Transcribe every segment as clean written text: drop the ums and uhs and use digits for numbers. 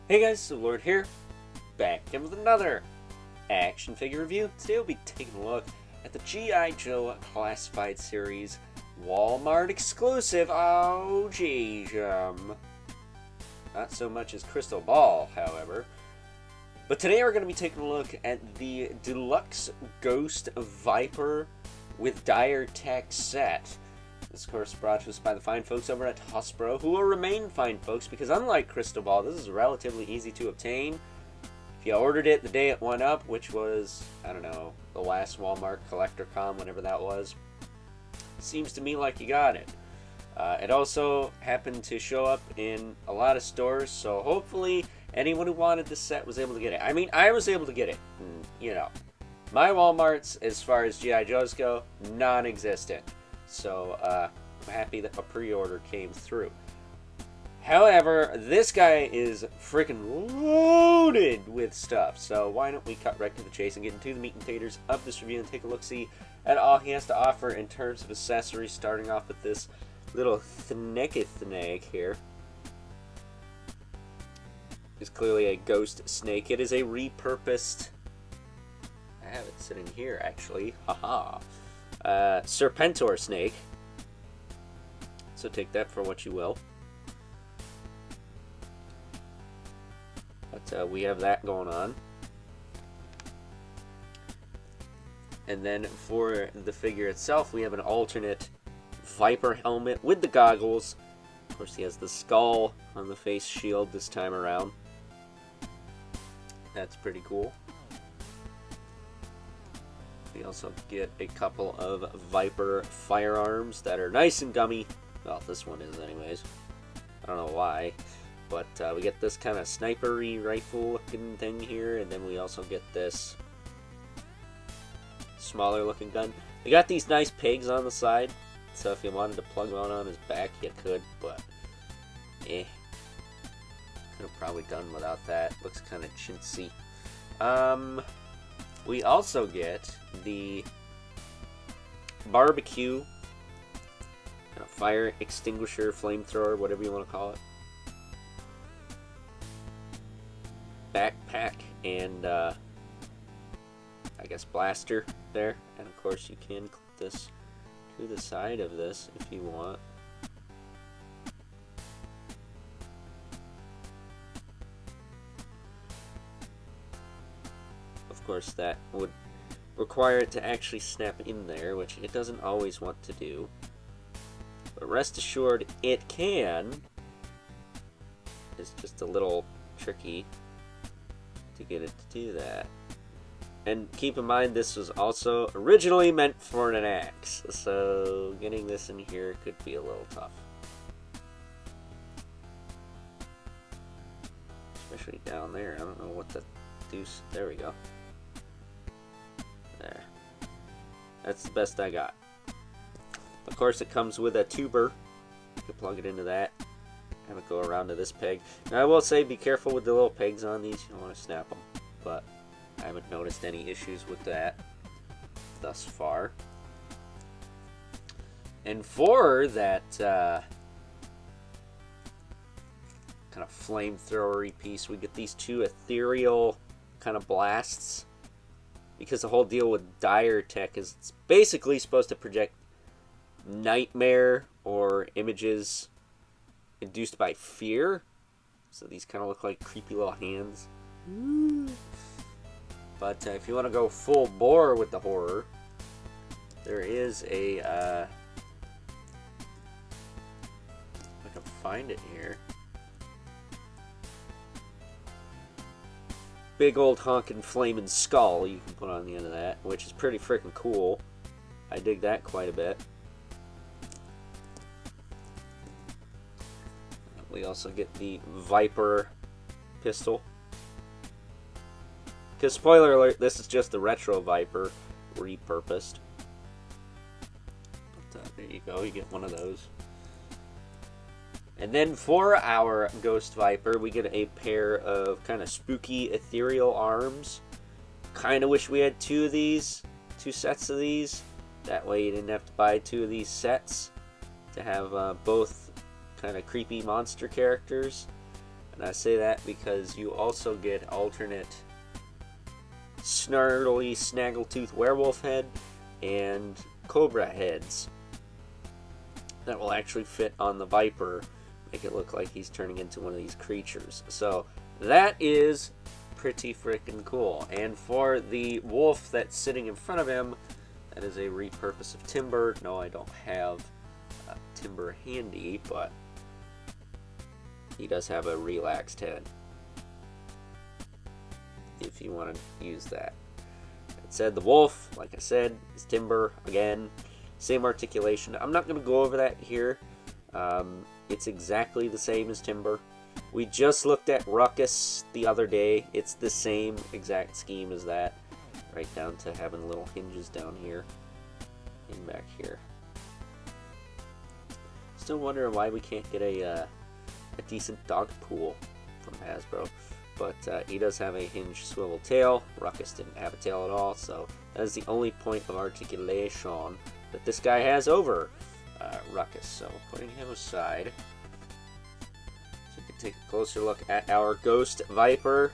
Hey guys, so Lord here, back again with another action figure review. Today we'll be taking a look at the G.I. Joe Classified Series Wal-Mart exclusive. Oh geez, not so much as Crystal Ball, however. But today we're going to be taking a look at the Deluxe Ghost Viper with Dire Tech set. This, of course, brought to us by the fine folks over at Hasbro, who will remain fine folks because, unlike Crystal Ball, this is relatively easy to obtain. If you ordered it the day it went up, which was, I don't know, the last Walmart Collector Con, whenever that was, seems to me like you got it. It also happened to show up in a lot of stores, so hopefully anyone who wanted this set was able to get it. I mean, I was able to get it. You know, my Walmarts, as far as G.I. Joes go, non-existent. So, I'm happy that my pre-order came through. However, this guy is freaking loaded with stuff. So why don't we cut right to the chase and get into the meat and taters of this review and take a look-see at all he has to offer in terms of accessories, starting off with this little snake here. It's clearly a ghost snake. It is a repurposed... I have it sitting here, actually. Haha. Serpentor snake. So take that for what you will. But we have that going on. And then for the figure itself, we have an alternate Viper helmet with the goggles. Of course, he has the skull on the face shield this time around. That's pretty cool. We also get a couple of Viper firearms that are nice and gummy. Well, this one is anyways. I don't know why. But we get this kind of sniper-y rifle looking thing here. And then we also get this smaller looking gun. We got these nice pegs on the side. So if you wanted to plug one on his back, you could. But, could have probably done without that. Looks kind of chintzy. We also get the barbecue kind of fire extinguisher, flamethrower, whatever you want to call it, backpack, and I guess blaster there. And of course you can clip this to the side of this if you want. Of course, that would require it to actually snap in there, which it doesn't always want to do. But rest assured, it can. It's just a little tricky to get it to do that. And keep in mind, this was also originally meant for an axe, so getting this in here could be a little tough. Especially down there. I don't know what the deuce. There we go. There. That's the best I got. Of course, it comes with a tuber. You can plug it into that. Have it go around to this peg. Now, I will say, be careful with the little pegs on these. You don't want to snap them. But I haven't noticed any issues with that thus far. And for that kind of flamethrower-y piece, we get these two ethereal kind of blasts. Because the whole deal with Dire Tech is it's basically supposed to project nightmare or images induced by fear. So these kind of look like creepy little hands. But if you want to go full bore with the horror, there is a... I can find it here. Big old honkin' flaming skull you can put on the end of that, which is pretty freaking cool. I dig that quite a bit. We also get the Viper pistol. Because, spoiler alert, this is just the retro Viper repurposed. But there you go, you get one of those. And then for our Ghost Viper, we get a pair of kind of spooky ethereal arms. Kind of wish we had two of these, two sets of these. That way you didn't have to buy two of these sets to have both kind of creepy monster characters. And I say that because you also get alternate snarly snaggletooth werewolf head and cobra heads that will actually fit on the Viper, make it look like he's turning into one of these creatures. So that is pretty freaking cool. And for the wolf that's sitting in front of him, that is a repurpose of Timber. No, I don't have Timber handy, but he does have a relaxed head, if you want to use that. It said the wolf, like I said, is Timber. Again, same articulation. I'm not going to go over that here. It's exactly the same as Timber. We just looked at Ruckus the other day. It's the same exact scheme as that, right down to having little hinges down here and back here. Still wondering why we can't get a decent dog pool from Hasbro. But he does have a hinged swivel tail. Ruckus didn't have a tail at all, so that is the only point of articulation that this guy has over Ruckus. So putting him aside, so we can take a closer look at our Ghost Viper.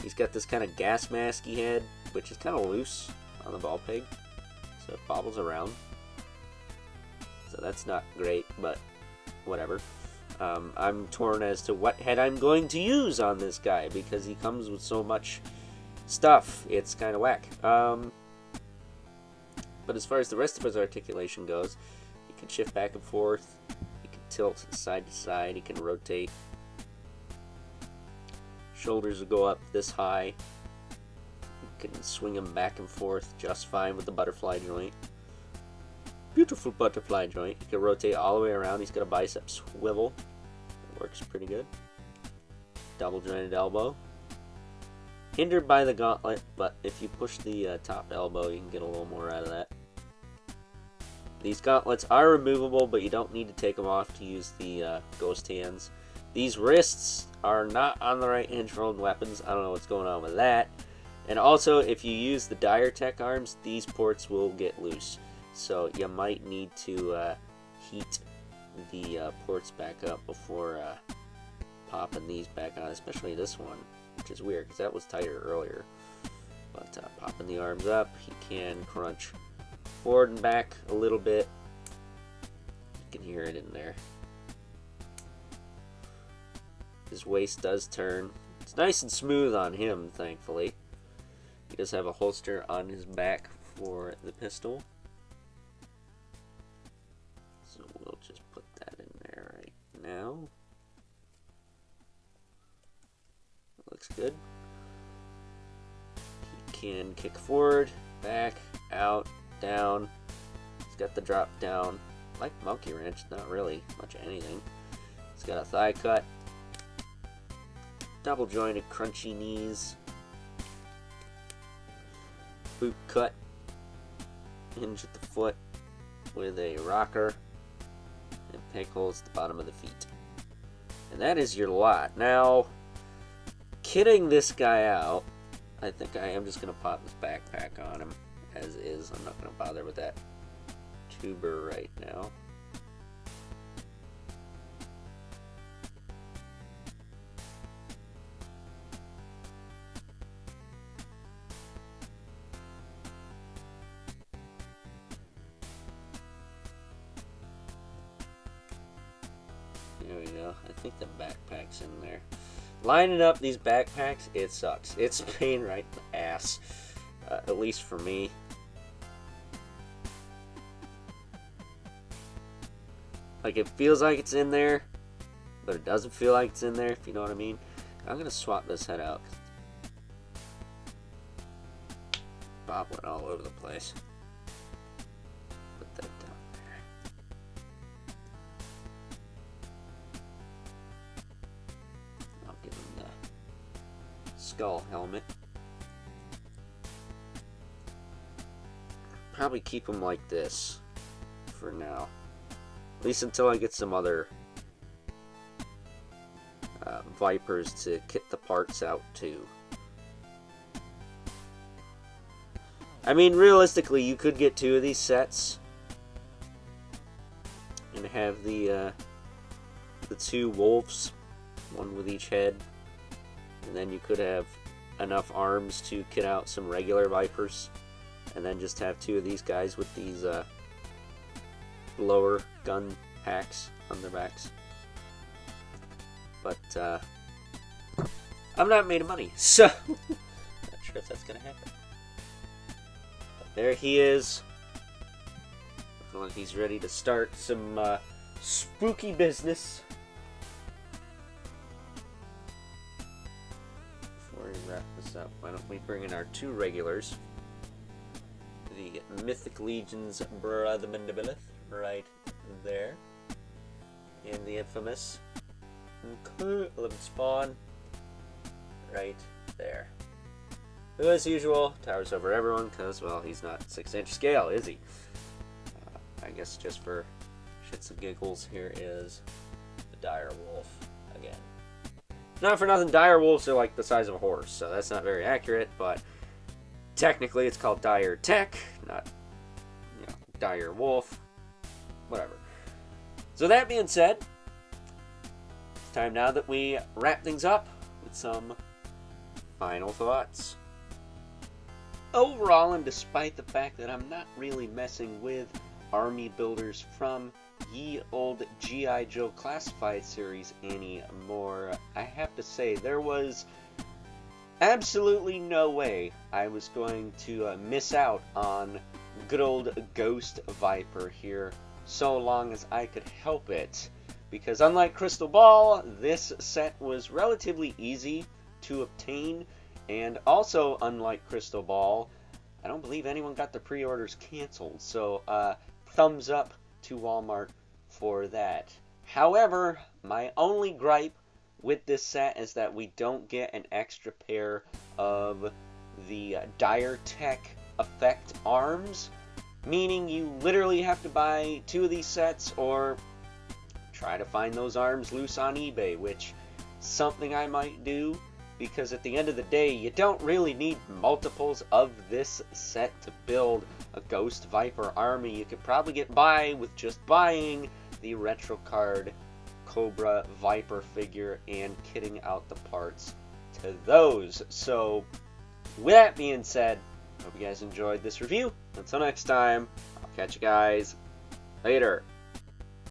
He's got this kind of gas masky head, which is kind of loose on the ball pig, so it bobbles around. So that's not great, but whatever. I'm torn as to what head I'm going to use on this guy, because he comes with so much stuff. It's kind of whack. But as far as the rest of his articulation goes, he can shift back and forth, he can tilt side to side, he can rotate. Shoulders will go up this high. You can swing him back and forth just fine with the butterfly joint. Beautiful butterfly joint. He can rotate all the way around. He's got a bicep swivel. It works pretty good. Double jointed elbow. Hindered by the gauntlet, but if you push the top elbow, you can get a little more out of that. These gauntlets are removable, but you don't need to take them off to use the ghost hands. These wrists are not on the right hinge for holding weapons. I don't know what's going on with that. And also, if you use the Dire Tech arms, these ports will get loose. So you might need to heat the ports back up before popping these back on, especially this one, which is weird because that was tighter earlier. But popping the arms up, he can crunch forward and back a little bit. You can hear it in there. His waist does turn. It's nice and smooth on him, thankfully. He does have a holster on his back for the pistol. So we'll just put that in there right now. Looks good. He can kick forward, back, out, down. He's got the drop down. Like Monkey Wrench, not really much of anything. He's got a thigh cut. Double jointed crunchy knees. Boot cut. Hinge at the foot with a rocker. And peg holes at the bottom of the feet. And that is your lot. Now, kitting this guy out, I think I am just going to pop this backpack on him as is. I'm not going to bother with that tuber right now. There we go. I think the backpack's in there. Lining up these backpacks, it sucks. It's a pain right in the ass. At least for me. Like, it feels like it's in there, but it doesn't feel like it's in there, if you know what I mean. I'm going to swap this head out. Bob went all over the place. Put that down there. I'll give him the skull helmet. Probably keep him like this for now. At least until I get some other Vipers to kit the parts out too. I mean, realistically, you could get 2 of these sets and have the 2 wolves one with each head. And then you could have enough arms to kit out some regular Vipers. And then just have 2 of these guys with these lower gun packs on their backs. But I'm not made of money, so not sure if that's gonna happen. But there he is. Looking like he's ready to start some spooky business. Before we wrap this up, why don't we bring in our 2 regulars? The Mythic Legion's Brother Mandibulith, right there. And the infamous Limit Spawn, right there. Who, as usual, towers over everyone because, well, he's not 6-inch scale, is he? I guess just for shits and giggles, here is the dire wolf again. Not for nothing, dire wolves are like the size of a horse, so that's not very accurate, but technically it's called dire tech, not, you know, dire wolf, whatever. So that being said, it's time now that we wrap things up with some final thoughts. Overall, and despite the fact that I'm not really messing with army builders from ye old G.I. Joe Classified series anymore, I have to say there was absolutely no way I was going to miss out on good old Ghost Viper here so long as I could help it. Because unlike Crystal Ball, this set was relatively easy to obtain, and also unlike Crystal Ball, I don't believe anyone got the pre-orders canceled, so thumbs up to Wal-Mart for that. However, my only gripe with this set is that we don't get an extra pair of the Dire Tech effect arms, meaning you literally have to buy 2 of these sets or try to find those arms loose on eBay, which is something I might do, because at the end of the day, you don't really need multiples of this set to build a Ghost Viper army. You could probably get by with just buying the retro card Cobra Viper figure and kitting out the parts to those. So with that being said, hope you guys enjoyed this review. Until next time, I'll catch you guys later.